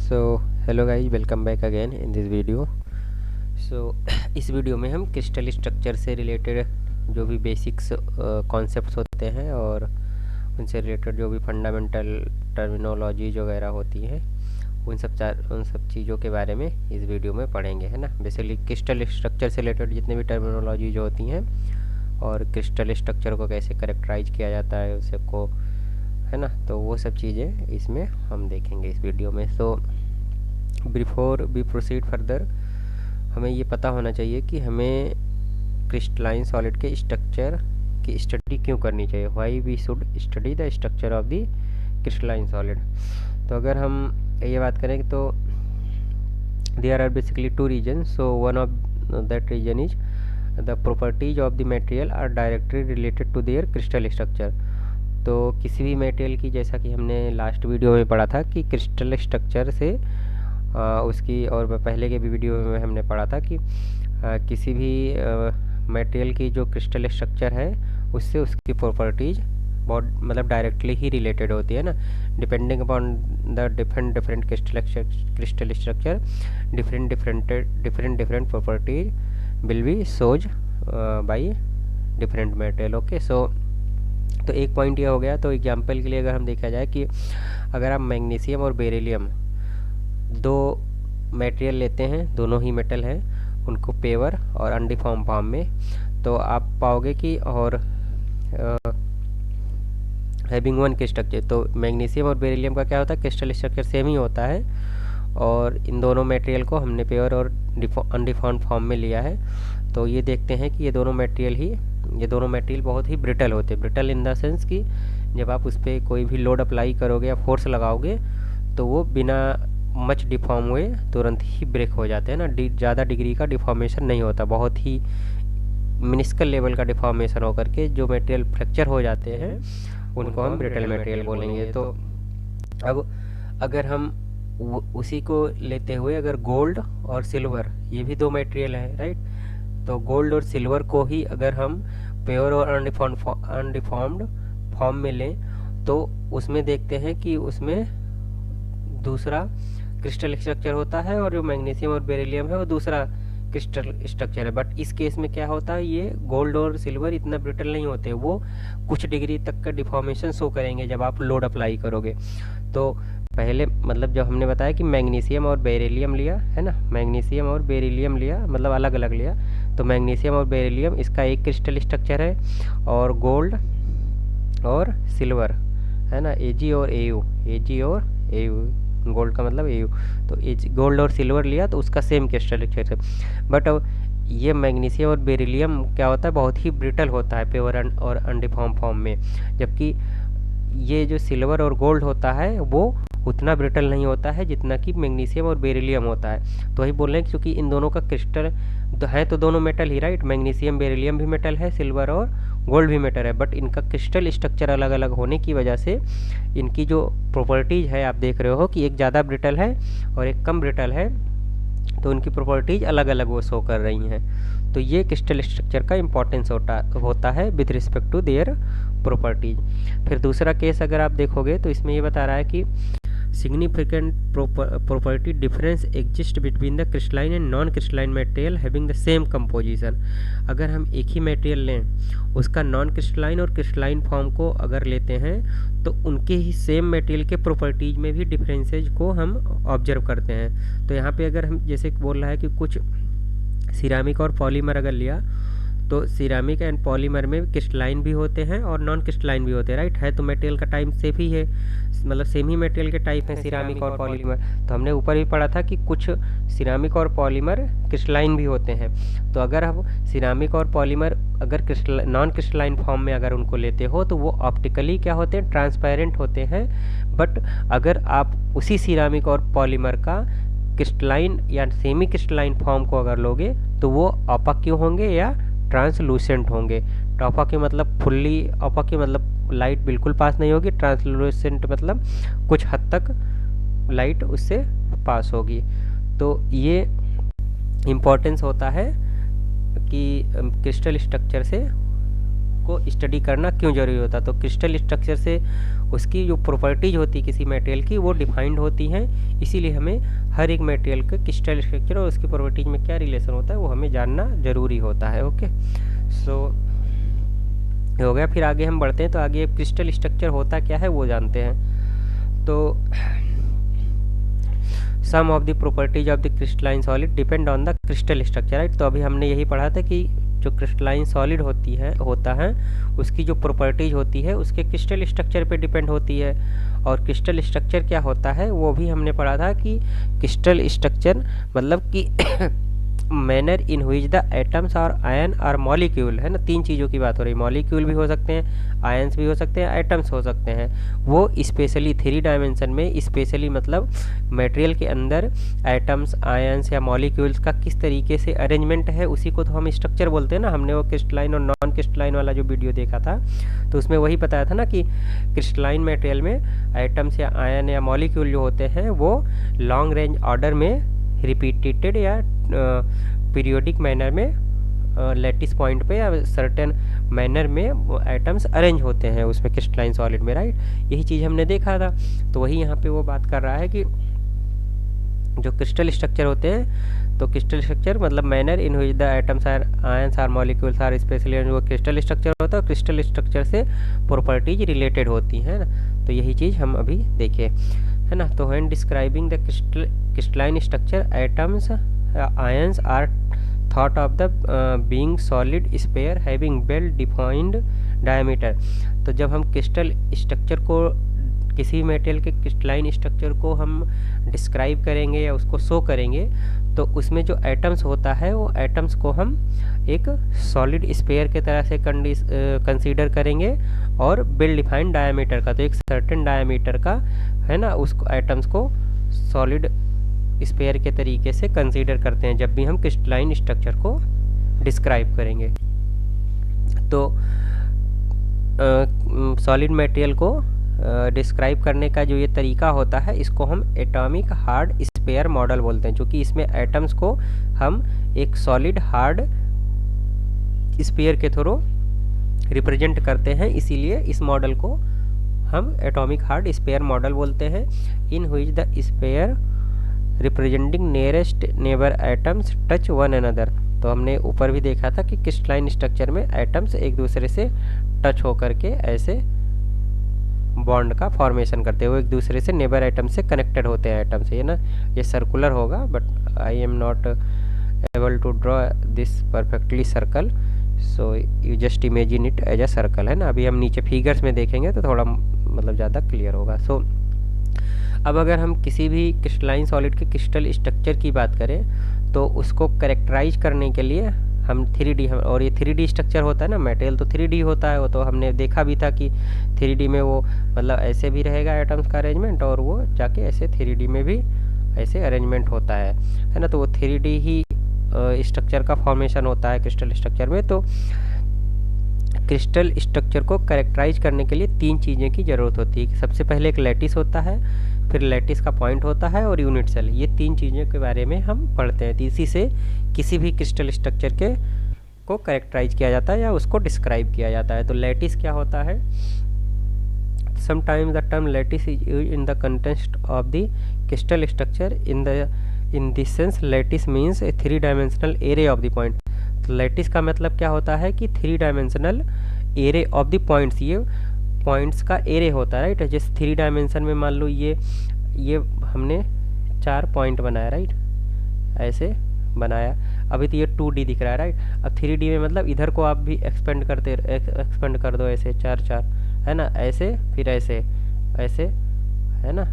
So hello guys, welcome back again in this video. So इस video में हम crystal structure से related जो भी बेसिक्स कॉन्सेप्ट्स होते हैं और उनसे रिलेटेड जो भी फंडामेंटल टर्मिनोलॉजी वगैरह होती हैं उन सब चीज़ों के बारे में इस वीडियो में पढ़ेंगे, है ना। बेसिकली क्रिस्टल स्ट्रक्चर से रिलेटेड जितने भी टर्मिनोलॉजी जो होती हैं और क्रिस्टल स्ट्रक्चर को कैसे करेक्टराइज किया जाता है उसे को, है ना, तो वो सब चीज़ें इसमें हम देखेंगे इस वीडियो में। So before we proceed further हमें ये पता होना चाहिए कि हमें क्रिस्टलाइन सॉलिड के स्ट्रक्चर की स्टडी क्यों करनी चाहिए। Why we should study the structure of the crystalline solid. तो अगर हम ये बात करें तो there are basically two reason. So one of that reason is the properties of the material are directly related to their crystal structure. तो किसी भी मटेरियल की, जैसा कि हमने लास्ट वीडियो में पढ़ा था कि क्रिस्टल स्ट्रक्चर से उसकी, और पहले के भी वीडियो में हमने पढ़ा था कि किसी भी मटेरियल की जो क्रिस्टल स्ट्रक्चर है उससे उसकी प्रॉपर्टीज बहुत मतलब डायरेक्टली ही रिलेटेड होती है ना। Depending upon the different crystal structure different properties will be shows by different material. Okay, so तो एक पॉइंट ये हो गया। तो एग्जांपल के लिए अगर हम देखा जाए कि अगर आप मैग्नीशियम और बेरिलियम दो मटेरियल लेते हैं, दोनों ही मेटल हैं, उनको पेवर और अनडिफॉर्म फॉर्म में, तो आप पाओगे कि और हैविंग वन स्ट्रक्चर, तो मैग्नीशियम और बेरिलियम का क्या होता है, क्रिस्टल स्ट्रक्चर सेम ही होता है। और इन दोनों मटेरियल को हमने पेवर और अनडिफॉर्म फॉर्म में लिया है। तो ये देखते हैं कि ये दोनों मटेरियल बहुत ही ब्रिटल होते हैं। ब्रिटल इन द सेंस कि जब आप उस पर कोई भी लोड अप्लाई करोगे या फोर्स लगाओगे तो वो बिना मच डिफॉर्म हुए तुरंत ही ब्रेक हो जाते हैं ना। ज़्यादा डिग्री का डिफॉर्मेशन नहीं होता, बहुत ही मिनिस्कल लेवल का डिफॉर्मेशन होकर के जो मटेरियल फ्रैक्चर हो जाते हैं उनको हम ब्रिटल मटेरियल बोलेंगे। तो अब अगर हम उसी को लेते हुए अगर गोल्ड और सिल्वर, ये भी दो मटेरियल है, राइट। तो गोल्ड और सिल्वर को ही अगर हम प्योर और अनडिफॉर्म्ड फॉर्म में लें तो उसमें देखते हैं कि उसमें दूसरा क्रिस्टल स्ट्रक्चर होता है और जो मैग्नीशियम और बेरिलियम है वो दूसरा क्रिस्टल स्ट्रक्चर है। बट इस केस में क्या होता है, ये गोल्ड और सिल्वर इतना ब्रिटल नहीं होते, वो कुछ डिग्री तक का डिफॉर्मेशन शो करेंगे जब आप लोड अप्लाई करोगे। तो पहले मतलब जब हमने बताया कि मैग्नीशियम और बेरिलियम लिया, है ना, मैग्नीशियम और बेरिलियम लिया मतलब अलग अलग लिया, तो मैग्नीशियम और बेरिलियम इसका एक क्रिस्टल स्ट्रक्चर है, और गोल्ड और सिल्वर, है ना, एजी और एयू, गोल्ड का मतलब एयू, तो गोल्ड और सिल्वर लिया तो उसका सेम क्रिस्टल स्ट्रक्चर। बट अब ये मैग्नीशियम और बेरिलियम क्या होता है, बहुत ही ब्रिटल होता है प्योर और अनडिफॉर्म फॉर्म में, जबकि ये जो सिल्वर और गोल्ड होता है वो उतना ब्रिटल नहीं होता है जितना कि मैग्नीशियम और बेरिलियम होता है। तो वही बोल रहे हैं क्योंकि इन दोनों का क्रिस्टल है तो दोनों मेटल ही, राइट। मैग्नीशियम बेरिलियम भी मेटल है, सिल्वर और गोल्ड भी मेटल है, बट इनका क्रिस्टल स्ट्रक्चर अलग अलग होने की वजह से इनकी जो प्रॉपर्टीज है आप देख रहे हो कि एक ज़्यादा ब्रिटल है और एक कम ब्रिटल है, तो उनकी प्रॉपर्टीज अलग अलग वो शो कर रही हैं। तो ये क्रिस्टल स्ट्रक्चर का इम्पोर्टेंस होता है with respect to their properties. फिर दूसरा केस अगर आप देखोगे तो इसमें ये बता रहा है कि significant property difference exist between the crystalline and non crystalline material having the same composition। अगर हम एक ही मटेरियल लें, उसका नॉन क्रिस्टलाइन और क्रिस्टलाइन फॉर्म को अगर लेते हैं तो उनके ही सेम मटेरियल के प्रॉपर्टीज में भी डिफरेंसेज को हम ऑब्जर्व करते हैं। तो यहाँ पे अगर हम जैसे बोल रहा है कि कुछ सिरामिक और पॉलीमर अगर लिया, तो सिरामिक एंड पॉलीमर में क्रिस्टलाइन भी होते हैं और नॉन क्रिस्टलाइन भी होते हैं, राइट। है तो मटेरियल का टाइप सेम ही है, मतलब सेम ही मटेरियल के टाइप है सिरामिक और पॉलीमर। तो हमने ऊपर भी पढ़ा था कि कुछ सिरामिक और पॉलीमर क्रिस्टलाइन भी होते हैं। तो अगर हम सिरामिक और पॉलीमर अगर नॉन क्रिस्टलाइन फॉर्म में अगर उनको लेते हो तो वो ऑप्टिकली क्या होते हैं, ट्रांसपेरेंट होते हैं। बट अगर आप उसी सिरामिक और पॉलीमर का क्रिस्टलाइन या सेमी क्रिस्टलाइन फॉर्म को अगर लोगे तो वो ऑपाक क्यों होंगे या ट्रांसलूसेंट होंगे। ऑपाक मतलब फुल्ली, ऑपाक मतलब लाइट बिल्कुल पास नहीं होगी, ट्रांसलूसेंट मतलब कुछ हद तक लाइट उससे पास होगी। तो ये इम्पोर्टेंस होता है कि क्रिस्टल स्ट्रक्चर से उसको स्टडी करना क्यों ज़रूरी होता है। तो क्रिस्टल स्ट्रक्चर से उसकी जो प्रॉपर्टीज होती है किसी मटेरियल की वो डिफाइंड होती हैं, इसीलिए हमें हर एक मटेरियल के क्रिस्टल स्ट्रक्चर और उसकी प्रॉपर्टीज में क्या रिलेशन होता है वो हमें जानना ज़रूरी होता है। ओके, सो हो गया। फिर आगे हम बढ़ते हैं, तो आगे क्रिस्टल स्ट्रक्चर होता क्या है वो जानते हैं। तो some of the properties of the crystalline solid depend on the crystal structure, right. तो अभी हमने यही पढ़ा था कि जो क्रिस्टलाइन सॉलिड होता है उसकी जो प्रॉपर्टीज होती है उसके क्रिस्टल स्ट्रक्चर पे डिपेंड होती है। और क्रिस्टल स्ट्रक्चर क्या होता है वो भी हमने पढ़ा था कि क्रिस्टल स्ट्रक्चर मतलब कि manner in which the atoms और आयन और मॉलिक्यूल, है ना, तीन चीज़ों की बात हो रही है। मॉलिक्यूल भी हो सकते हैं, आयन्स भी हो सकते हैं, एटम्स हो सकते हैं। वो स्पेशली 3 डायमेंशन में, स्पेशली मतलब मटेरियल के अंदर एटम्स, आयन्स या मॉलिक्यूल्स का किस तरीके से अरेंजमेंट है उसी को तो हम स्ट्रक्चर बोलते हैं ना। हमने वो क्रिस्टलाइन और नॉन क्रिस्टलाइन वाला जो वीडियो देखा था तो उसमें वही बताया था ना कि क्रिस्टलाइन मटेरियल में एटम्स या आयन या मॉलिक्यूल जो होते हैं वो लॉन्ग रेंज ऑर्डर में रिपीटेड या पीरियोडिक मैनर में लैटिस पॉइंट पे या सर्टेन मैनर में एटम्स अरेंज होते हैं उसमें क्रिस्टलाइन सॉलिड में, राइट। यही चीज़ हमने देखा था। तो वही यहाँ पे वो बात कर रहा है कि जो क्रिस्टल स्ट्रक्चर होते हैं, तो क्रिस्टल स्ट्रक्चर मतलब manner in which the atoms or ions or molecules are spatially, वो क्रिस्टल स्ट्रक्चर होता है, क्रिस्टल स्ट्रक्चर से प्रॉपर्टीज रिलेटेड होती हैं ना। तो यही चीज़ हम अभी देखें, है ना। तो when describing the crystalline structure atoms ions are thought of the being solid sphere having well defined diameter. तो जब हम क्रिस्टल स्ट्रक्चर को, किसी मटेरियल के क्रिस्टलाइन स्ट्रक्चर को हम डिस्क्राइब करेंगे या उसको शो करेंगे तो उसमें जो एटम्स होता है वो एटम्स को हम एक सॉलिड स्फीयर के तरह से कंसीडर करेंगे और वेल डिफाइंड डायमीटर का, तो एक सर्टेन डायमीटर का, है ना, उसको एटम्स को सॉलिड स्फीयर के तरीके से कंसीडर करते हैं जब भी हम क्रिस्टलाइन स्ट्रक्चर को डिस्क्राइब करेंगे। तो सॉलिड मटेरियल को डिस्क्राइब करने का जो ये तरीका होता है इसको हम एटॉमिक हार्ड स्फीयर मॉडल बोलते हैं, क्योंकि इसमें एटम्स को हम एक सॉलिड हार्ड स्फीयर के थ्रू रिप्रेजेंट करते हैं, इसीलिए इस मॉडल को हम एटॉमिक हार्ड स्फीयर मॉडल बोलते हैं। इन which the sphere representing nearest neighbour atoms touch one another. तो हमने ऊपर भी देखा था कि क्रिस्टलाइन स्ट्रक्चर में एटम्स एक दूसरे से टच होकर के ऐसे बॉन्ड का फॉर्मेशन करते हैं, वो एक दूसरे से नेबर एटम से कनेक्टेड होते हैं एटम से, ये ना। ये सर्कुलर होगा but I am not able to draw this perfectly circle, so you just imagine it as a circle, है ना। अभी हम नीचे फिगर्स में देखेंगे तो थोड़ा मतलब ज़्यादा क्लियर होगा। सो अब अगर हम किसी भी क्रिस्टलाइन सॉलिड के क्रिस्टल स्ट्रक्चर की बात करें तो उसको कैरेक्टराइज करने के लिए हम 3D, और ये 3D स्ट्रक्चर होता है ना, मटेरियल तो 3D होता है, वो तो हमने देखा भी था कि 3D में वो मतलब ऐसे भी रहेगा एटम्स का अरेंजमेंट और वो जाके ऐसे 3D में भी ऐसे अरेंजमेंट होता है ना। तो वो 3D ही स्ट्रक्चर का फॉर्मेशन होता है क्रिस्टल स्ट्रक्चर में। तो क्रिस्टल स्ट्रक्चर को कैरेक्टराइज करने के लिए 3 चीज़ें की ज़रूरत होती है। सबसे पहले एक लैटिस होता है, फिर लैटिस का पॉइंट होता है और यूनिट सेल। ये 3 चीज़ों के बारे में हम पढ़ते हैं। तो इसी से किसी भी क्रिस्टल स्ट्रक्चर के को कैरेक्टराइज किया जाता है या उसको डिस्क्राइब किया जाता है। तो लैटिस क्या होता है? Sometimes the term lattice is used in the context of the crystal structure in this sense lattice means A 3 dimensional array of the point. तो लैटिस का मतलब क्या होता है कि 3 dimensional array of the points, ये पॉइंट्स का array होता है, राइट। जैसे 3 डायमेंशन में मान लो ये हमने 4 पॉइंट बनाया, राइट, ऐसे बनाया। अभी तो ये 2D दिख रहा है, राइट। अब 3D में मतलब इधर को आप भी एक्सपेंड कर दो ऐसे 4 है ना, ऐसे फिर ऐसे ऐसे, है ना।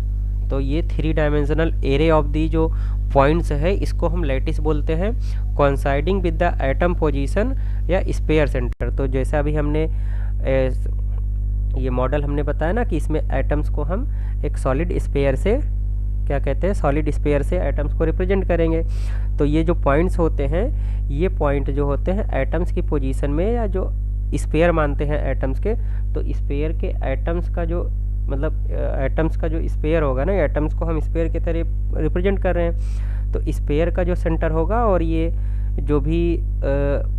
तो ये 3 डायमेंशनल एरे ऑफ दी जो पॉइंट्स है इसको हम लैटिस बोलते हैं, coinciding with the atom position या स्फीयर सेंटर। तो जैसा अभी हमने ये मॉडल हमने बताया ना कि इसमें एटम्स को हम एक सॉलिड स्फीयर से, क्या कहते हैं, सॉलिड स्फीयर से एटम्स को रिप्रेजेंट करेंगे। तो ये जो पॉइंट्स होते हैं, ये पॉइंट जो होते हैं एटम्स की पोजीशन में या जो स्फीयर मानते हैं एटम्स के, तो स्फीयर के एटम्स का जो मतलब एटम्स का जो स्फीयर होगा ना, एटम्स को हम स्फीयर की तरह रिप्रेजेंट कर रहे हैं। तो स्फीयर का जो सेंटर होगा और ये जो भी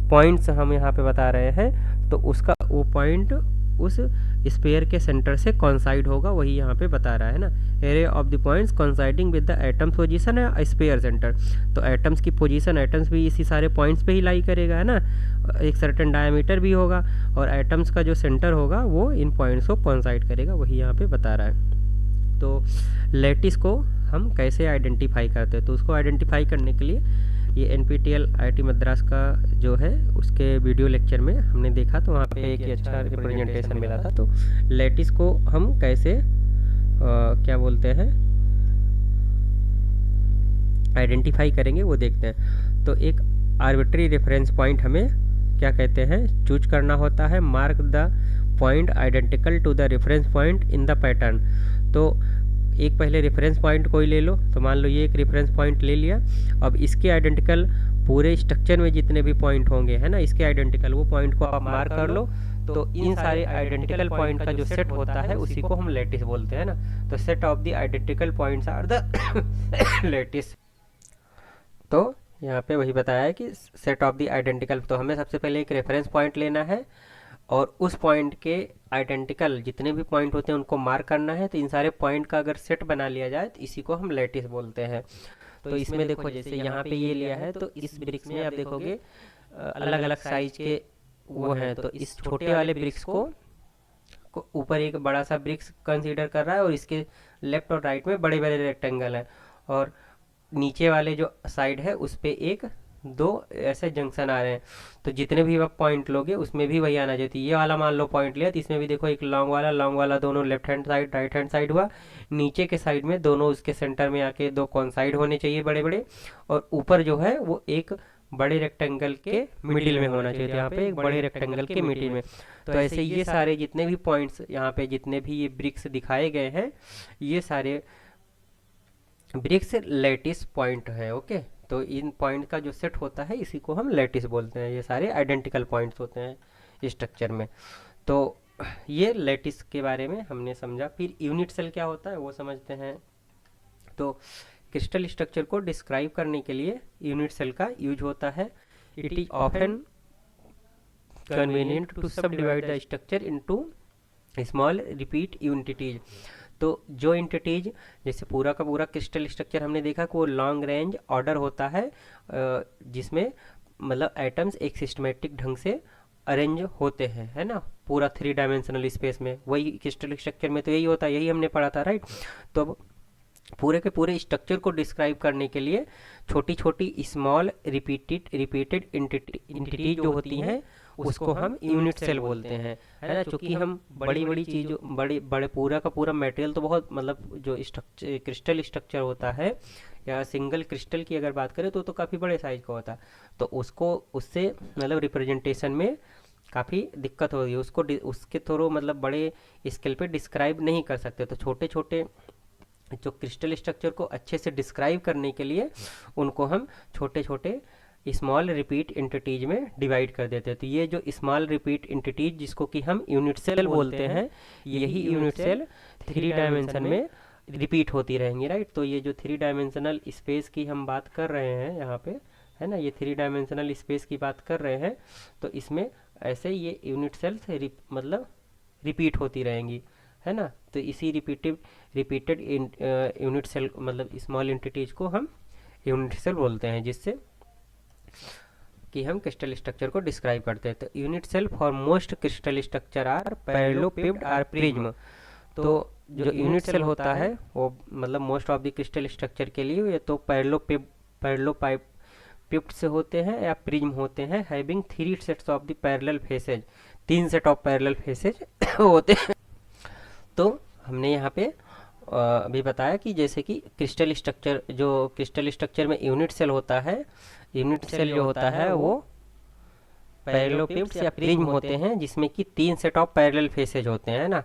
पॉइंट्स हम यहाँ पे बता रहे हैं तो उसका वो पॉइंट उस स्पेयर के सेंटर से कॉन्साइड होगा, वही यहाँ पे बता रहा है ना। Array of the points coinciding with the atoms position है स्पेयर सेंटर। तो एटम्स की पोजीशन, एटम्स भी इसी सारे पॉइंट्स पे ही लाई करेगा, है ना। एक सर्टेन डायमीटर भी होगा और एटम्स का जो सेंटर होगा वो इन पॉइंट्स को कॉन्साइड करेगा, वही यहाँ पे बता रहा है। तो लैटिस को हम कैसे आइडेंटिफाई करते हैं, तो उसको आइडेंटिफाई करने के लिए ये NPTEL IIT मद्रास का जो है उसके वीडियो लेक्चर में हमने देखा, तो वहाँ पे एक अच्छा रिप्रेजेंटेशन मिला था। तो लैटिस को हम कैसे क्या बोलते हैं आइडेंटिफाई करेंगे वो देखते हैं। तो एक आर्बिट्री रेफरेंस पॉइंट हमें क्या कहते हैं चूज करना होता है। Mark the point identical to the reference point in the pattern. तो एक पहले रेफरेंस पॉइंट कोई ले लो, तो मान लो ये एक रेफरेंस पॉइंट ले लिया। अब इसके आइडेंटिकल पूरे स्ट्रक्चर में जितने भी पॉइंट होंगे, है ना, इसके आइडेंटिकल वो पॉइंट को आप मार्क कर लो। तो इन सारे आइडेंटिकल पॉइंट का जो सेट होता है उसी को हम लैटिस बोलते हैं ना। तो set of the identical points are the lattice. तो यहाँ पे वही बताया है कि सेट ऑफ द आइडेंटिकल, तो हमें सबसे पहले एक रेफरेंस पॉइंट लेना है और उस पॉइंट के आइडेंटिकल जितने भी पॉइंट होते हैं उनको मार्क करना है। तो इन सारे पॉइंट का अगर सेट बना लिया जाए तो इसी को हम लैटिस बोलते हैं। तो इसमें देखो जैसे यहाँ पे ये लिया है, तो इस ब्रिक्स में आप देखोगे अलग अलग साइज के वो हैं। तो इस छोटे वाले ब्रिक्स को ऊपर एक बड़ा सा ब्रिक्स कंसीडर कर रहा है और इसके लेफ्ट और राइट में बड़े बड़े रेक्टेंगल हैं, और नीचे वाले जो साइड है उस पे एक दो ऐसे जंक्शन आ रहे हैं। तो जितने भी आप पॉइंट लोगे उसमें भी वही आना चाहिए। ये वाला मान लो पॉइंट लिया, तो इसमें भी देखो एक लॉन्ग वाला दोनों left hand side right hand side हुआ। नीचे के साइड में दोनों उसके सेंटर में आके दो कॉन्साइड होने चाहिए बड़े बड़े, और ऊपर जो है वो एक बड़े रेक्टेंगल के मिडिल में होना चाहिए। तो यहाँ पे एक बड़े रेक्टेंगल के मिडिल में। तो ऐसे ये सारे जितने भी पॉइंट्स यहाँ पे जितने भी ये ब्रिक्स दिखाए गए हैं, ये सारे ब्रिक्स लैटिस पॉइंट है। ओके, तो इन पॉइंट का जो सेट होता है इसी को हम लैटिस बोलते हैं। ये सारे आइडेंटिकल पॉइंट्स होते हैं स्ट्रक्चर में। तो ये लैटिस के बारे में हमने समझा। फिर यूनिट सेल क्या होता है वो समझते हैं। तो क्रिस्टल स्ट्रक्चर को डिस्क्राइब करने के लिए यूनिट सेल का यूज होता है। It is often convenient to subdivide the structure into small repeat unities. तो जो एंटिटीज जैसे पूरा का पूरा क्रिस्टल स्ट्रक्चर हमने देखा कि वो लॉन्ग रेंज ऑर्डर होता है, जिसमें मतलब एटम्स एक सिस्टमेटिक ढंग से अरेंज होते हैं, है ना, पूरा 3 डायमेंशनल स्पेस में। वही क्रिस्टल स्ट्रक्चर में तो यही होता है, यही हमने पढ़ा था, राइट। तो पूरे के पूरे स्ट्रक्चर को डिस्क्राइब करने के लिए छोटी छोटी स्मॉल रिपीटेड एंटिटी जो होती हैं उसको हम यूनिट सेल बोलते हैं, है ना। चूँकि हम बड़ी बड़ी चीज़ बड़े बड़े पूरा का पूरा मटेरियल तो बहुत मतलब जो स्ट्रक्चर क्रिस्टल स्ट्रक्चर होता है या सिंगल क्रिस्टल की अगर बात करें तो काफ़ी बड़े साइज का होता है। तो उसको उससे मतलब रिप्रेजेंटेशन में काफ़ी दिक्कत होगी, उसको उसके थ्रू मतलब बड़े स्केल पे डिस्क्राइब नहीं कर सकते। तो छोटे छोटे जो क्रिस्टल स्ट्रक्चर को अच्छे से डिस्क्राइब करने के लिए उनको हम छोटे छोटे स्मॉल रिपीट एंटिटीज में डिवाइड कर देते हैं। तो ये जो स्मॉल रिपीट एंटिटीज जिसको कि हम यूनिट सेल बोलते हैं, यही यूनिट सेल 3 डायमेंशन में रिपीट होती रहेंगी, राइट। तो ये जो 3 डायमेंशनल स्पेस की हम बात कर रहे हैं यहाँ पे, है ना, ये 3 डायमेंशनल स्पेस की बात कर रहे हैं, तो इसमें ऐसे ये यूनिट सेल्स मतलब रिपीट होती रहेंगी, है ना। तो इसी रिपीटेड यूनिट सेल मतलब स्मॉल एंटिटीज को हम यूनिट सेल बोलते हैं, जिससे कि हम क्रिस्टल स्ट्रक्चर को डिस्क्राइब करते हैं। तो unit cell for most crystal structure are parallelepiped or prism. तो जो यूनिट सेल होता है वो मतलब most of the crystal structure के लिए ये तो पैरेललोपिड से होते हैं या प्रिज्म होते हैं, having 3 sets of the parallel faces, 3 set of parallel faces होते हैं। तो हमने यहाँ पे अभी बताया कि जैसे कि क्रिस्टल स्ट्रक्चर में यूनिट सेल होता है, यूनिट सेल जो होता है वो पैरेललोपिड्स या प्रिज्म होते हैं, जिसमें कि 3 सेट ऑफ पैरेलल फेसेज होते हैं, ना,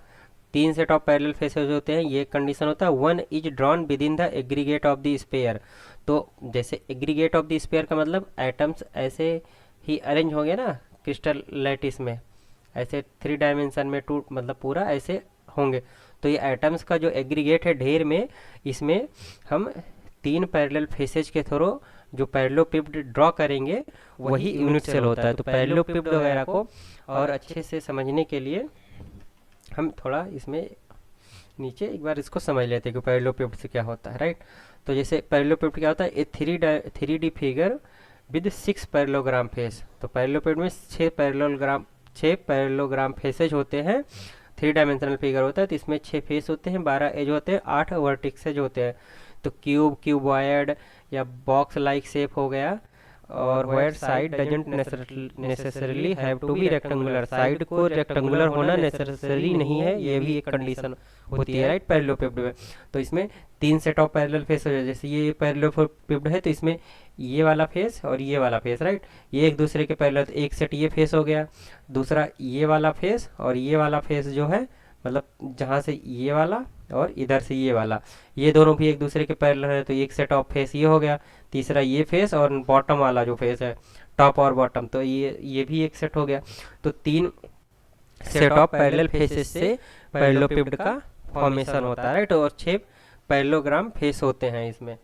3 सेट ऑफ पैरेलल फेसेज होते हैं। ये कंडीशन होता है 1 is drawn within the aggregate of the sphere. तो जैसे एग्रीगेट ऑफ द स्पेयर का मतलब एटम्स ऐसे ही अरेंज होंगे ना क्रिस्टल लैटिस में, ऐसे 3 डायमेंशन में मतलब पूरा ऐसे होंगे। तो ये एटम्स का जो एग्रीगेट है ढेर में, इसमें हम 3 पैरेलल फेसेज के थ्रू जो पैरेललोपिप्ड ड्रॉ करेंगे वही यूनिट सेल होता है। तो पैरेललोपिप्ड वगैरह को और अच्छे से समझने के लिए हम थोड़ा इसमें नीचे एक बार इसको समझ लेते हैं कि पैरेललोपिप्ड से क्या होता है, राइट। तो जैसे पैरेललोपिप्ड क्या होता है, ए 3D figure with 6 parallelogram face. तो पैरेललोपिप्ड में 6 पैरेललोग्राम फेसेज होते हैं, 3 डायमेंशनल फिगर होता है। तो इसमें 6 फेस होते हैं, 12 एज होते हैं, 8 वर्टिक्सेज होते हैं। तो क्यूब, क्यूबॉयड या बॉक्स लाइक शेप हो गया, और where side doesn't necessarily have to be rectangular. Side को रेक्टेंगुलर होना नेसेसरी नहीं है, ये भी एक कंडीशन होती है, राइट, पैरेललोपिप्ड में। तो इसमें 3 सेट ऑफ पैरेलल फेस हो जाए। जैसे ये पैरेललोपिप्ड है तो इसमें ये वाला फेस और ये वाला फेस, राइट, ये एक दूसरे के पैरेलल। तो एक सेट ये फेस हो गया, दूसरा ये वाला फेस और ये वाला फेस जो है, मतलब जहाँ से ये वाला और इधर से ये वाला, ये दोनों भी एक दूसरे के पैरेलल है। तो एक सेट ऑफ फेस ये हो गया, तीसरा ये फेस और बॉटम वाला जो फेस है, टॉप और बॉटम, तो ये भी एक सेट हो गया। तो 3 सेट ऑफ पैरेलल फेसेस से पैरेललोपिप्ड का फॉर्मेशन होता है, राइट। और 6 पैरेललोग्राम फेस होते हैं इसमें,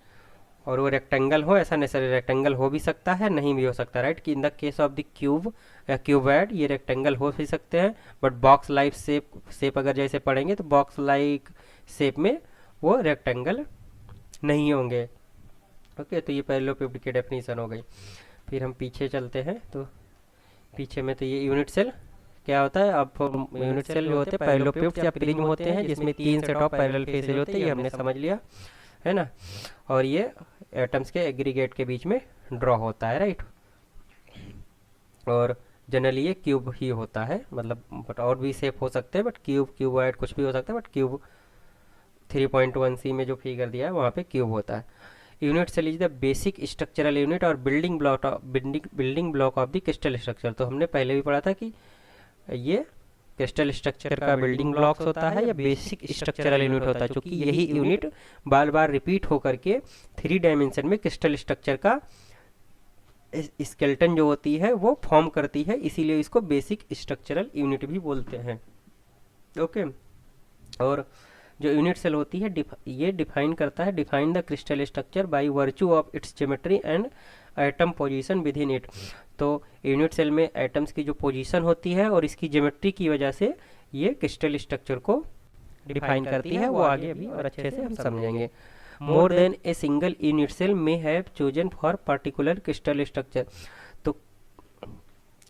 और वो रेक्टेंगल हो, ऐसा नेसेसरी रेक्टेंगल हो भी सकता है, नहीं भी हो सकता, राइट। कि in the case of the cube या क्यूबॉइड ये रेक्टेंगल हो भी सकते हैं, बट बॉक्स लाइक शेप अगर जैसे पढ़ेंगे तो बॉक्स लाइक शेप में वो रेक्टेंगल नहीं होंगे। ओके, तो ये पैरेललोपिप्ड की डेफिनेशन हो गई। फिर हम पीछे चलते हैं। तो पीछे में तो ये यूनिट सेल क्या होता है, अब यूनिट सेल जो होते हैं पैरेललोपिप्ड या प्रिज्म होते हैं, जिसमें 3 सेट ऑफ पैरेलल फेसेज होते हैं, ये हमने समझ लिया है ना। और ये एटम्स के एग्रीगेट के बीच में ड्रॉ होता है, राइट। और जनरली ये क्यूब ही होता है, मतलब बट और भी शेप हो सकते हैं, बट क्यूब, क्यूबॉइड कुछ भी हो सकता है, बट क्यूब 3.1c में जो फिगर दिया है वहाँ पे क्यूब होता है। Unit cell is the basic structural unit और building block of the crystal structure. तो हमने पहले भी पढ़ा था कि ये क्रिस्टल स्ट्रक्चर का बिल्डिंग ब्लॉक्स होता है या बेसिक स्ट्रक्चरल यूनिट होता है, क्योंकि यही यूनिट बार बार रिपीट होकर के 3 डायमेंशन में क्रिस्टल स्ट्रक्चर का स्केलेटन जो होती है वो फॉर्म करती है, इसीलिए इसको बेसिक स्ट्रक्चरल यूनिट भी बोलते हैं। ओके, और जो यूनिट सेल होती है ये डिफाइन करता है, define the crystal structure by virtue of its geometry and atom position with in it. तो यूनिट सेल में एटम्स की जो पोजीशन होती है और इसकी ज्योमेट्री की वजह से ये क्रिस्टल स्ट्रक्चर को डिफाइन करती है, वो आगे भी और अच्छे से हम समझेंगे। More than a single unit cell may have chosen for particular crystal structure. तो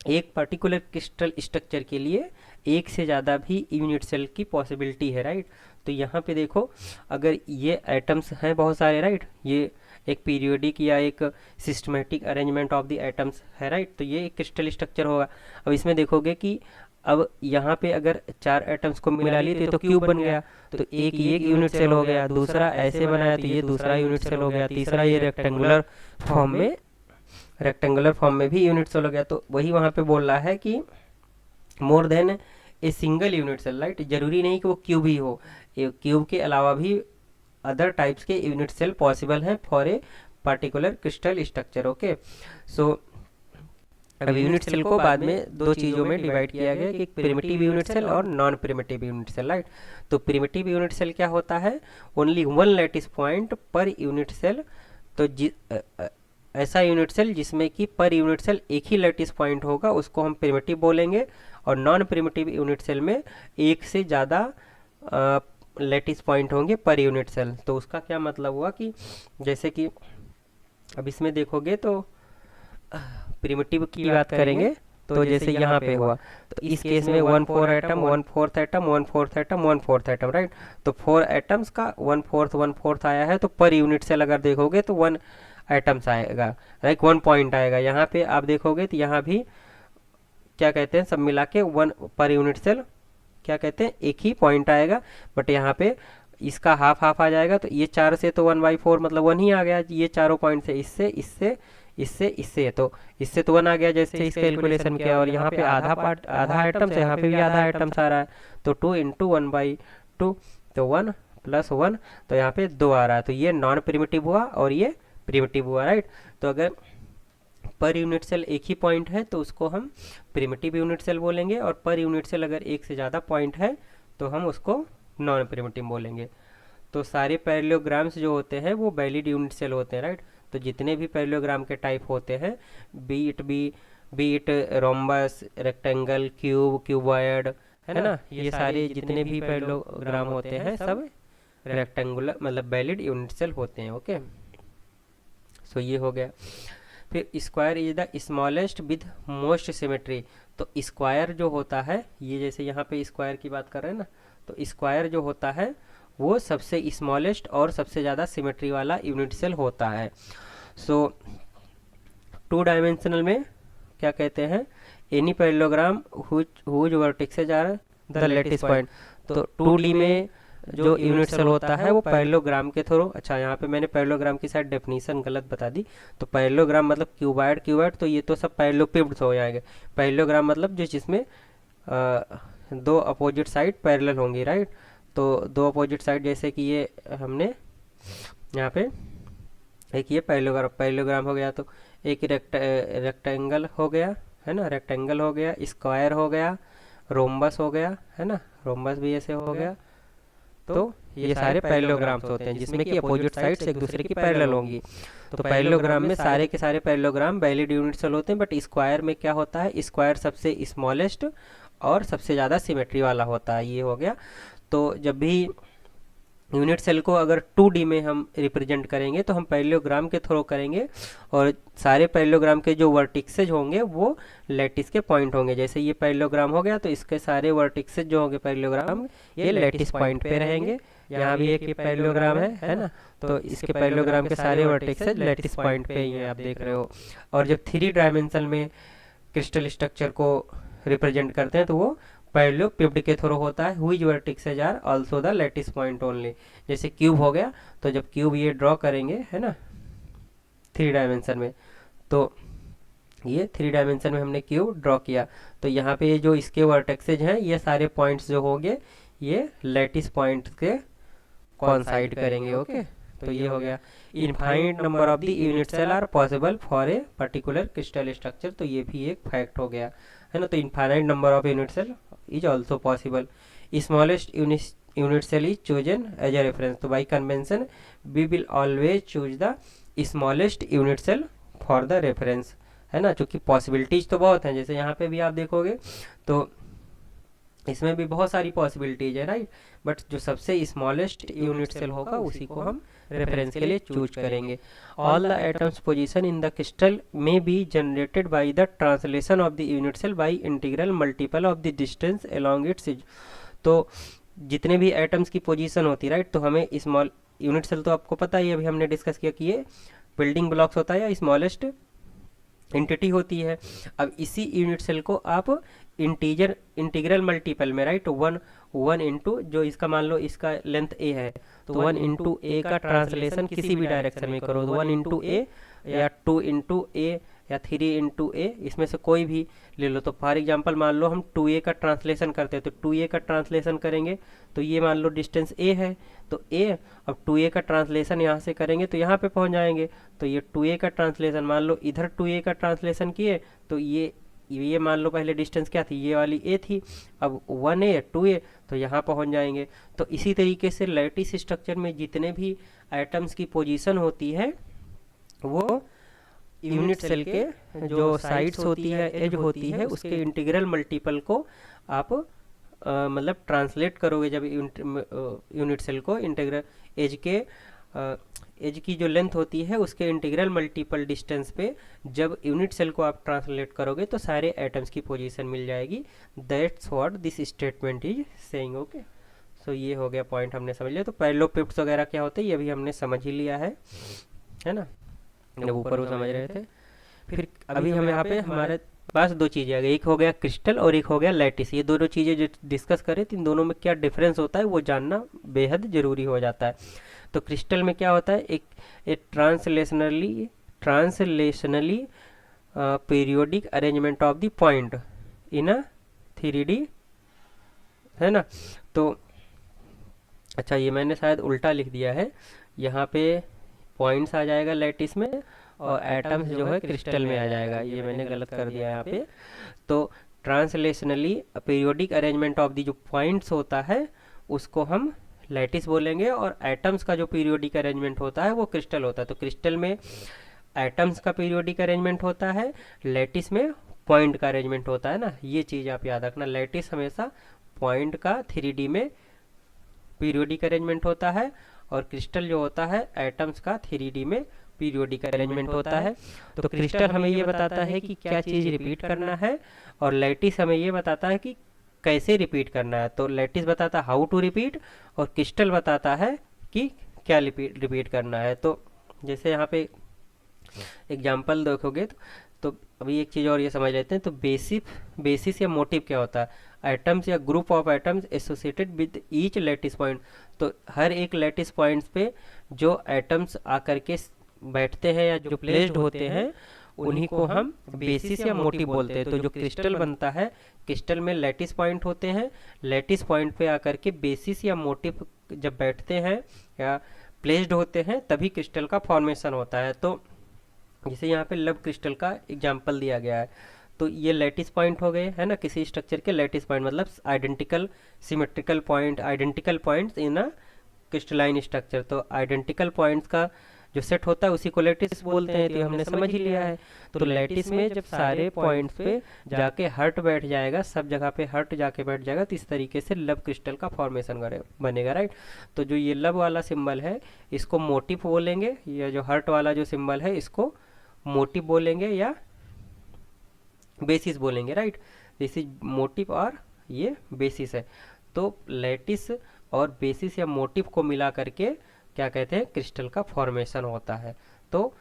एक पर्टिकुलर क्रिस्टल स्ट्रक्चर के लिए एक से ज़्यादा भी यूनिट सेल की पॉसिबिलिटी है, राइट। तो यहाँ पे देखो, अगर ये एटम्स हैं बहुत सारे, राइट, ये एक पीरियोडिक या एक systematic arrangement of the atoms है, राइट, तो ये एक क्रिस्टल स्ट्रक्चर होगा। अब इसमें देखोगे कि अब यहाँ पे अगर 4 एटम्स को मिला लिए तो क्यूब बन गया, तो एक यूनिट सेल हो गया, दूसरा ऐसे बनाया तो ये दूसरा यूनिट सेल हो गया, तीसरा ये रेक्टेंगुलर फॉर्म में भी यूनिट सेल हो गया। तो वही वहाँ पे बोल रहा है कि more than a single unit cell, right, जरूरी नहीं कि वो क्यूब ही हो, क्यूब के अलावा भी अदर टाइप्स के यूनिट सेल पॉसिबल हैं for a particular crystal structure. Okay, so अब यूनिट सेल को बाद में 2 चीज़ों में डिवाइड किया गया कि प्रिमिटिव यूनिट सेल और non primitive unit cell, right. तो प्रिमिटिव यूनिट सेल क्या होता है, only 1 lattice point per unit cell. तो ऐसा यूनिट सेल जिसमें कि पर यूनिट सेल एक ही लैटिस पॉइंट होगा उसको हम प्रिमिटिव बोलेंगे, और नॉन प्रिमिटिव यूनिट सेल में एक से ज़्यादा लैटिस पॉइंट होंगे पर यूनिट सेल। तो उसका क्या मतलब हुआ कि जैसे कि अब इसमें देखोगे तो प्रिमिटिव की बात करेंगे तो जैसे यहाँ पे हुआ, तो इस केस में 1/4 atom, 1/4 atom, 1/4 atom, 1/4 atom, right. तो 4 एटम्स का 1/4 आया है, तो पर यूनिट सेल अगर देखोगे तो 1 एटम्स आएगा, राइट, 1 पॉइंट आएगा। यहाँ पे आप देखोगे तो यहाँ भी क्या कहते हैं, सब मिला के 1 पर यूनिट सेल क्या कहते हैं, एक ही पॉइंट आएगा, बट यहाँ पे इसका हाफ आ जाएगा। तो ये 4 से तो 1/4 मतलब 1 ही आ गया, ये चारों पॉइंट से इससे तो इससे तो 1 आ गया जैसे इस कैलकुलेशन किया, और यहाँ पे आधा आइटम से यहाँ पे भी आधा आइटम आ रहा है, तो 2 × 1/2, तो 1 + 1, तो यहाँ पे 2 आ रहा है। तो ये नॉन प्रिमिटिव हुआ और ये प्रिमिटिव हुआ, राइट। तो अगर पर यूनिट सेल एक ही पॉइंट है तो उसको हम प्रिमिटिव यूनिट सेल बोलेंगे, और पर यूनिट सेल अगर एक से ज़्यादा पॉइंट है तो हम उसको नॉन प्रिमिटिव बोलेंगे। तो सारे पैरेललोग्राम्स जो होते हैं वो वैलिड यूनिट सेल होते हैं, राइट। तो जितने भी पैरेललोग्राम के टाइप होते हैं, B it rhombus, rectangle, cube, cuboid, है ना, ये सारे जितने भी पैरेललोग्राम होते हैं सब रेक्टेंगुलर मतलब वैलिड यूनिट सेल होते हैं। ओके, सो ये हो गया। फिर square is the smallest with most symmetry. तो स्क्वायर जो होता है, ये जैसे यहाँ पे स्क्वायर की बात कर रहे हैं ना, तो स्क्वायर जो होता है वो सबसे स्मॉलेस्ट और सबसे ज़्यादा सिमेट्री वाला यूनिट सेल होता है। सो टू डायमेंशनल में क्या कहते हैं, any parallelogram whose vertices are the lattice point. तो 2D में जो यूनिट सेल होता है वो पैरेललोग्राम के थ्रू, अच्छा यहाँ पे मैंने पैरेललोग्राम की शायद डेफिनेशन गलत बता दी। तो पैरेललोग्राम मतलब क्यूबॉइड, तो ये तो सब पैरेललोपिप्ड हो जाएंगे। पैरेललोग्राम मतलब जिसमें दो अपोजिट साइड पैरेलल होंगी, राइट। तो दो अपोजिट साइड जैसे कि ये हमने यहाँ पे एक ये पैरेललोग्राम हो गया, तो एक रेक्टेंगल हो गया, है ना, रेक्टेंगल हो गया, स्क्वायर हो गया, रोम्बस हो गया, है ना, रोम्बस भी ऐसे हो गया। तो ये सारे पैरेललोग्राम्स होते हैं जिसमें कि अपोजिट साइड्स एक दूसरे की पैरेलल होंगी। तो पैरेललोग्राम में सारे के सारे पैरेललोग्राम वैलिड यूनिट सेल होते हैं, बट स्क्वायर में क्या होता है, स्क्वायर सबसे स्मॉलेस्ट और सबसे ज़्यादा सिमेट्री वाला होता है। ये हो गया। तो जब भी यूनिट सेल को अगर 2D में हम रिप्रेजेंट करेंगे तो हम पैरेललोग्राम के थ्रू करेंगे, और सारे पैरेललोग्राम के जो वर्टिसेज होंगे वो लैटिस के पॉइंट होंगे। जैसे ये पैरेललोग्राम हो गया तो इसके सारे वर्टिसेज जो होंगे पैरेललोग्राम ये लैटिस पॉइंट पे रहेंगे। यहाँ भी एक पैरेललोग्राम है ना, तो इसके पैरेललोग्राम के सारे वर्टिसेज लैटिस पॉइंट पे ही हैं, आप देख रहे हो। और जब 3 डायमेंशन में क्रिस्टल स्ट्रक्चर को रिप्रेजेंट करते हैं तो वो पैरेललोपिप्ड के थ्रू होता है, whose vertices are also the lattice point only. जैसे क्यूब हो गया, तो जब क्यूब ये ड्रॉ करेंगे, है ना, 3 डायमेंशन में, तो ये 3 डायमेंशन में हमने क्यूब ड्रॉ किया, तो यहाँ पे जो इसके वर्टेक्सेज हैं ये सारे पॉइंट्स जो होंगे ये लैटिस पॉइंट के कॉन्साइड करेंगे। ओके, तो ये हो गया। Infinite number of the unit cell are possible for a particular crystal structure. तो ये भी एक फैक्ट हो गया, है ना। तो infinite number of unit cell is also possible. Smallest unit cell is chosen as a reference. तो by convention we will always choose the smallest unit cell for the reference, है ना। क्योंकि पॉसिबिलिटीज तो बहुत हैं, जैसे यहाँ पे भी आप देखोगे तो इसमें भी बहुत सारी पॉसिबिलिटीज है, राइट। बट जो सबसे स्मॉलेस्ट यूनिट सेल होगा उसी को हम रेफरेंस के लिए चूज करेंगे। All the atoms position in the crystal may be generated by the translation of the unit cell by integral multiple of the distance along its. तो जितने भी एटम्स की पोजीशन होती है, राइट, तो हमें स्मॉल यूनिट सेल तो आपको पता ही, अभी हमने डिस्कस किया कि ये बिल्डिंग ब्लॉक्स होता है या स्मॉलेस्ट एंटिटी होती है। अब इसी यूनिट सेल को आप इंटीग्रल मल्टीपल में, राइट, 1 इंटू जो इसका मान लो इसका लेंथ ए है, तो 1 इंटू ए का ट्रांसलेशन किसी भी डायरेक्शन में करो, तो 1 इंटू ए या 2 इंटू ए या 3 इंटू ए, इसमें से कोई भी ले लो। तो फॉर एग्जांपल मान लो हम 2a का ट्रांसलेशन करते हैं, तो 2a का ट्रांसलेशन करेंगे तो ये मान लो डिस्टेंस a है, तो a, अब 2a का ट्रांसलेशन यहाँ से करेंगे तो यहाँ पे पहुँच जाएंगे। तो ये 2a का ट्रांसलेशन मान लो इधर 2a का ट्रांसलेशन किए, तो ये मान लो पहले डिस्टेंस क्या थी, ये वाली a थी, अब 1a 2a, तो यहाँ पहुँच जाएंगे। तो इसी तरीके से लैटिस स्ट्रक्चर में जितने भी एटम्स की पोजीशन होती है वो यूनिट सेल के जो साइड्स होती है, एज होती है, उसके इंटीग्रल मल्टीपल को आप मतलब ट्रांसलेट करोगे। जब यूनिट सेल को इंटीग्रल एज की जो लेंथ होती है उसके इंटीग्रल मल्टीपल डिस्टेंस पे जब यूनिट सेल को आप ट्रांसलेट करोगे तो सारे एटम्स की पोजीशन मिल जाएगी। That's what this statement is saying. Okay, so ये हो गया पॉइंट, हमने समझ लिया। तो पैरेललोपिप्ड्स वगैरह क्या होते हैं ये भी हमने समझ ही लिया है ना, जब ऊपर वो समझ रहे थे। फिर अभी हम यहाँ पे हमारे पास 2 चीज़ें आ गई, एक हो गया क्रिस्टल और एक हो गया लैटिस। ये दोनों चीज़ें जो डिस्कस करें तो इन दोनों में क्या डिफरेंस होता है वो जानना बेहद ज़रूरी हो जाता है। तो क्रिस्टल में क्या होता है, एक translationally periodic arrangement of the point in a 3D, है ना। तो अच्छा, ये मैंने शायद उल्टा लिख दिया है, यहाँ पे पॉइंट्स आ जाएगा लैटिस में और एटम्स जो है क्रिस्टल में आ जाएगा, ये मैंने गलत कर दिया यहाँ पे। तो ट्रांसलेशनली पीरियोडिक अरेंजमेंट ऑफ दी जो पॉइंट्स होता है उसको हम लैटिस बोलेंगे, और एटम्स का जो पीरियोडिक अरेंजमेंट होता है वो क्रिस्टल होता है। तो क्रिस्टल में एटम्स का पीरियोडिक अरेंजमेंट होता है, लैटिस में पॉइंट का अरेंजमेंट होता है ना, ये चीज़ आप याद रखना। लैटिस हमेशा पॉइंट का 3D में पीरियोडिक अरेंजमेंट होता है, और क्रिस्टल जो होता है एटम्स का 3D में पीरियोडिक अरेंजमेंट होता है। तो क्रिस्टल हमें ये बताता है कि क्या चीज़ रिपीट करना है, और लैटिस हमें ये बताता है कि कैसे रिपीट करना है। तो लैटिस बताता है हाउ टू रिपीट, और क्रिस्टल बताता है कि क्या रिपीट करना है। तो जैसे यहाँ पे एग्जाम्पल देखोगे तो अभी एक चीज़ और ये समझ लेते हैं। तो बेसिस या मोटिव क्या होता है? एटम्स या group of atoms associated with each lattice point. तो हर एक लैटिस पॉइंट्स पे जो एटम्स आकर के बैठते हैं या जो प्लेस्ड होते हैं, उन्हीं को हम बेसिस या मोटिव बोलते हैं। तो जो क्रिस्टल बनता है, क्रिस्टल में लैटिस पॉइंट होते हैं, लैटिस पॉइंट पे आकर के बेसिस या मोटिव जब बैठते हैं या प्लेस्ड होते हैं, तभी क्रिस्टल का फॉर्मेशन होता है। तो जैसे यहाँ पे लव क्रिस्टल का एग्जाम्पल दिया गया है, तो ये लैटिस पॉइंट हो गए है ना, किसी स्ट्रक्चर के लैटिस पॉइंट मतलब identical symmetrical point, identical points in a crystalline structure. तो आइडेंटिकल पॉइंट्स का जो सेट होता है उसी को लैटिस बोलते हैं, तो हमने समझ ही लिया है। तो लैटिस में जब सारे पॉइंट्स पे जाके हर्ट बैठ जाएगा, सब जगह पे हर्ट जाके बैठ जाएगा, तो इस तरीके से लव क्रिस्टल का फॉर्मेशन बनेगा, राइट। तो जो ये लव वाला सिंबल है इसको मोटिव बोलेंगे, या जो हर्ट वाला जो सिंबल है इसको मोटिव बोलेंगे या बेसिस बोलेंगे, राइट। दिस इज मोटिव और ये बेसिस है। तो लैटिस और बेसिस या मोटिव को मिला करके क्या कहते हैं, क्रिस्टल का फॉर्मेशन होता है। तो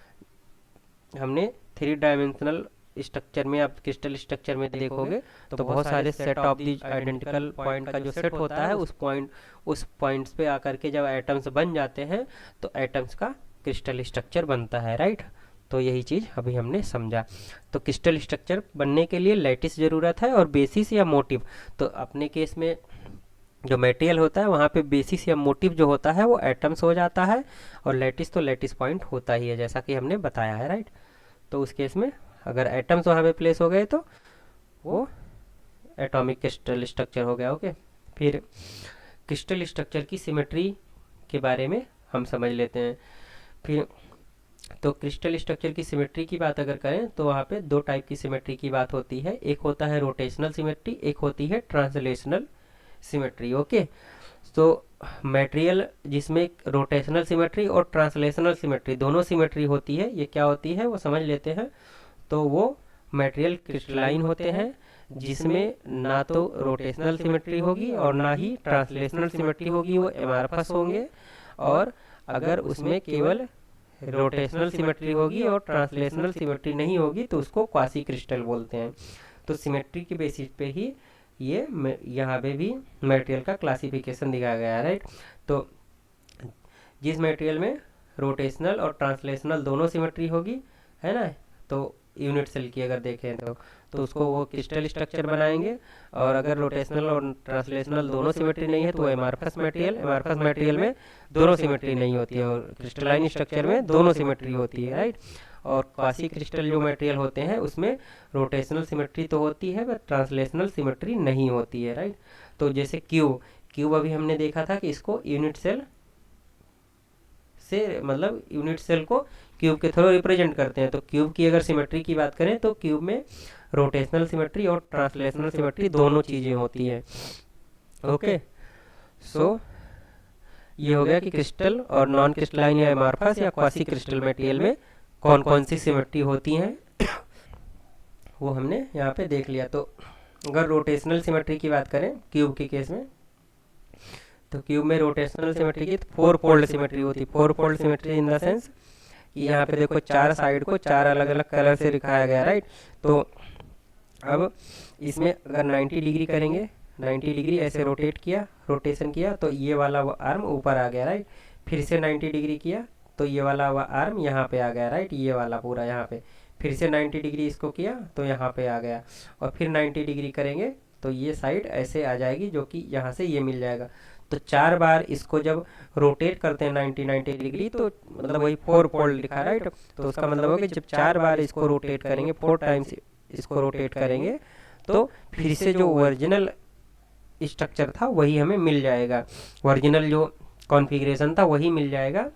हमने 3 डायमेंशनल स्ट्रक्चर में, आप क्रिस्टल स्ट्रक्चर में देखोगे तो बहुत सारे set of the identical point का जो सेट होता है, उस पॉइंट्स पे आकर के जब एटम्स बन जाते हैं तो एटम्स का क्रिस्टल स्ट्रक्चर बनता है, राइट। तो यही चीज़ अभी हमने समझा। तो क्रिस्टल स्ट्रक्चर बनने के लिए लैटिस ज़रूरत है और बेसिस या मोटिव। तो अपने केस में जो मटेरियल होता है वहाँ पे बेसिस या मोटिव जो होता है वो एटम्स हो जाता है, और लैटिस तो लैटिस पॉइंट होता ही है, जैसा कि हमने बताया है, राइट। तो उस केस में अगर एटम्स वहाँ पे प्लेस हो गए तो वो एटॉमिक क्रिस्टल स्ट्रक्चर हो गया, ओके। फिर क्रिस्टल स्ट्रक्चर की सिमेट्री के बारे में हम समझ लेते हैं। फिर तो क्रिस्टल स्ट्रक्चर की सिमेट्री की बात अगर करें तो वहाँ पे 2 टाइप की सिमेट्री की बात होती है। एक होता है रोटेशनल सिमेट्री, एक होती है ट्रांसलेशनल सिमेट्री, ओके। तो मटेरियल जिसमें रोटेशनल सिमेट्री और ट्रांसलेशनल सिमेट्री दोनों सिमेट्री होती है, ये क्या होती है वो समझ लेते हैं। तो वो मटेरियल क्रिस्टलाइन होते हैं जिसमें ना तो रोटेशनल सिमेट्री होगी और ना ही ट्रांसलेशनल सिमेट्री होगी, वो एमार्फस होंगे। और अगर उसमें केवल रोटेशनल सिमेट्री होगी और ट्रांसलेशनल सिमेट्री नहीं होगी तो उसको क्वासी क्रिस्टल बोलते हैं। तो सिमेट्री के बेसिस पे ही ये यहाँ पे भी मटेरियल का क्लासिफिकेशन दिखाया गया है, राइट। तो जिस मटेरियल में रोटेशनल और ट्रांसलेशनल दोनों सिमेट्री होगी, है ना, तो यूनिट सेल की अगर देखें तो उसको वो क्रिस्टल स्ट्रक्चर बनाएंगे। और अगर रोटेशनल और ट्रांसलेशनल दोनों सिमेट्री नहीं है तो एमार्फस मटेरियल में दोनों सिमेट्री नहीं होती है, और क्रिस्टलाइन स्ट्रक्चर में दोनों सिमेट्री होती है, राइट। और क्वासी क्रिस्टल जो मटेरियल होते हैं उसमें रोटेशनल सिमेट्री तो होती है बट ट्रांसलेशनल सिमेट्री नहीं होती है, राइट। तो जैसे क्यूब अभी हमने देखा था कि इसको यूनिट सेल से, मतलब यूनिट सेल को क्यूब के थ्रू रिप्रेजेंट करते हैं। तो क्यूब की अगर सिमेट्री की बात करें तो क्यूब में रोटेशनल सिमेट्री और ट्रांसलेशनल सिमेट्री दोनों चीज़ें होती हैं, ओके। सो ये हो गया कि क्रिस्टल और नॉन क्रिस्टलाइन या एमार्फस या क्वासी क्रिस्टल मटेरियल में कौन कौन सी सिमेट्री होती हैं वो हमने यहाँ पे देख लिया। तो अगर रोटेशनल सिमेट्री की बात करें क्यूब के केस में, तो क्यूब में रोटेशनल सिमेट्री की 4 फोल्ड सिमेट्री होती है। 4 fold symmetry in the sense कि यहाँ पे देखो 4 साइड को 4 अलग अलग कलर से दिखाया गया, राइट। तो अब इसमें अगर 90 डिग्री करेंगे, 90 डिग्री ऐसे रोटेशन किया तो ये वाला आर्म ऊपर आ गया, राइट। फिर से 90 डिग्री किया तो ये वाला आर्म यहाँ पे आ गया, राइट, ये वाला पूरा यहाँ पे। फिर से 90 डिग्री इसको किया तो यहाँ पे आ गया, और फिर 90 डिग्री करेंगे तो ये साइड ऐसे आ जाएगी, जो कि यहाँ से ये मिल जाएगा। तो 4 बार इसको जब रोटेट करते हैं 90 डिग्री, तो मतलब वही 4 फोल्ड लिखा, राइट। तो उसका मतलब हो कि जब 4 बार इसको रोटेट करेंगे, 4 टाइम्स इसको रोटेट करेंगे, तो फिर से जो ओरिजिनल स्ट्रक्चर था वही हमें मिल जाएगा, ओरिजिनल जो कॉन्फ़िगरेशन था वही मिल जाएगा।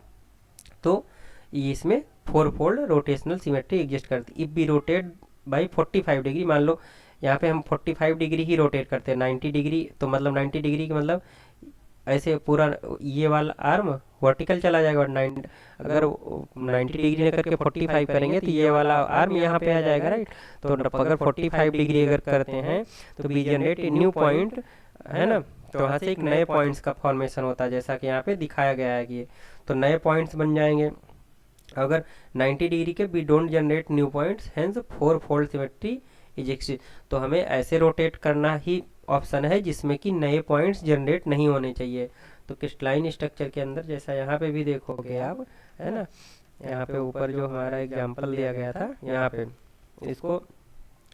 तो ये इसमें 4 फोल्ड रोटेशनल सिमेट्री एग्जिस्ट करती। If we rotate by 45 degree, मान लो यहाँ पे हम 45 डिग्री ही रोटेट करते हैं, 90 डिग्री तो मतलब 90 डिग्री का मतलब ऐसे पूरा ये वाला आर्म वर्टिकल चला जाएगा, और अगर 90 डिग्री ने करके 45 करेंगे तो ये वाला आर्म यहाँ पे आ जाएगा, राइट। तो अगर 45 डिग्री अगर करते हैं तो we generate a new point, है ना। तो वहाँ से एक नए पॉइंट्स का फॉर्मेशन होता है, जैसा कि यहाँ पे दिखाया गया है कि ये तो नए पॉइंट्स बन जाएंगे। अगर 90 डिग्री के we don't generate new points, hence 4 fold symmetry is exist. तो हमें ऐसे रोटेट करना ही ऑप्शन है जिसमें कि नए पॉइंट्स जनरेट नहीं होने चाहिए। तो क्रिस्टलाइन स्ट्रक्चर के अंदर जैसा यहाँ पे भी देखोगे आप, है ना, यहाँ पे ऊपर जो हमारा एग्जांपल दिया गया था यहाँ पे, इसको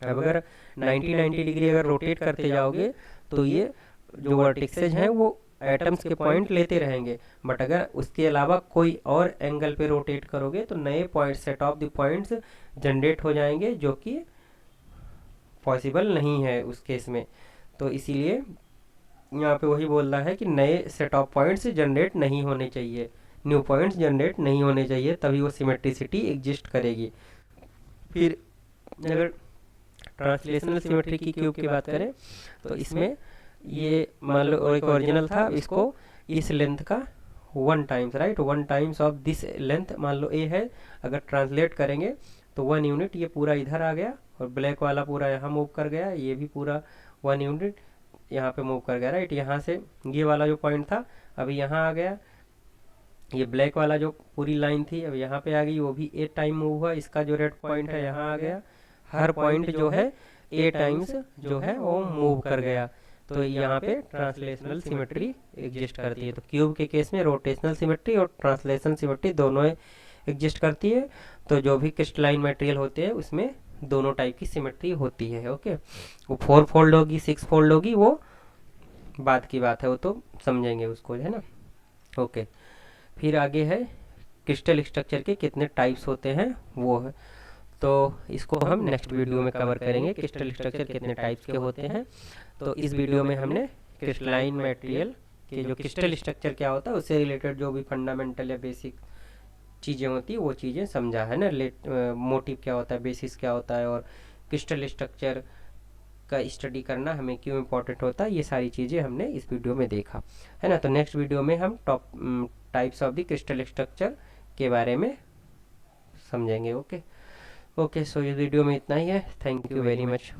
अब अगर 90 डिग्री अगर रोटेट करते जाओगे तो ये जो वर्टिक्सेज हैं वो एटम्स के पॉइंट लेते रहेंगे, बट अगर उसके अलावा कोई और एंगल पे रोटेट करोगे तो नए point, set of the points generate हो जाएंगे, जो कि पॉसिबल नहीं है उस केस में। तो इसीलिए यहाँ पे वही बोल रहा है कि नए सेट ऑफ पॉइंट्स जनरेट नहीं होने चाहिए, न्यू पॉइंट्स जनरेट नहीं होने चाहिए, तभी वो सिमेट्रिसिटी एग्जिस्ट करेगी। फिर अगर ट्रांसलेशनल सिमेट्री की क्यूब की बात करें तो इसमें ये मान लो एक ओरिजिनल था, इसको इस लेंथ का 1 times, right, 1 times of this length मान लो ए है, अगर ट्रांसलेट करेंगे तो 1 यूनिट ये पूरा इधर आ गया, और ब्लैक वाला पूरा यहाँ मूव कर गया, ये भी पूरा 1 यूनिट यहाँ पे मूव कर गया, राइट। यहाँ से ये वाला जो पॉइंट था अभी यहाँ आ गया, ये ब्लैक वाला जो पूरी लाइन थी अब यहाँ पे आ गई, वो भी 8 टाइम मूव हुआ, इसका जो रेड पॉइंट है यहाँ आ गया, हर पॉइंट जो है 8 टाइम्स जो है वो मूव कर गया। तो यहाँ पे ट्रांसलेशनल सिमेट्री एग्जिस्ट करती है। तो क्यूब के केस में रोटेशनल सिमेट्री और ट्रांसलेशनल सिमेट्री दोनों एग्जिस्ट करती है। तो जो भी क्रिस्टलाइन मटेरियल होते हैं उसमें दोनों टाइप की सिमेट्री होती है, ओके। वो 4 फोल्ड होगी, 6 फोल्ड होगी, वो बात की बात है, वो तो समझेंगे उसको, है ना, ओके। फिर आगे है क्रिस्टल स्ट्रक्चर के कितने टाइप्स होते हैं वो है, तो इसको हम नेक्स्ट वीडियो में कवर करेंगे, क्रिस्टल स्ट्रक्चर कितने टाइप्स के होते हैं। तो इस वीडियो में हमने क्रिस्टलाइन मटेरियल के जो क्रिस्टल स्ट्रक्चर क्या होता है उससे रिलेटेड जो भी फंडामेंटल या बेसिक चीज़ें होती है वो चीज़ें समझा, है ना, मोटिव क्या होता है, बेसिस क्या होता है, और क्रिस्टल स्ट्रक्चर का स्टडी करना हमें क्यों इम्पोर्टेंट होता है, ये सारी चीज़ें हमने इस वीडियो में देखा, है ना। तो नेक्स्ट वीडियो में हम types of the crystal structure के बारे में समझेंगे, ओके। ओके, सो इस वीडियो में इतना ही है, थैंक यू वेरी मच।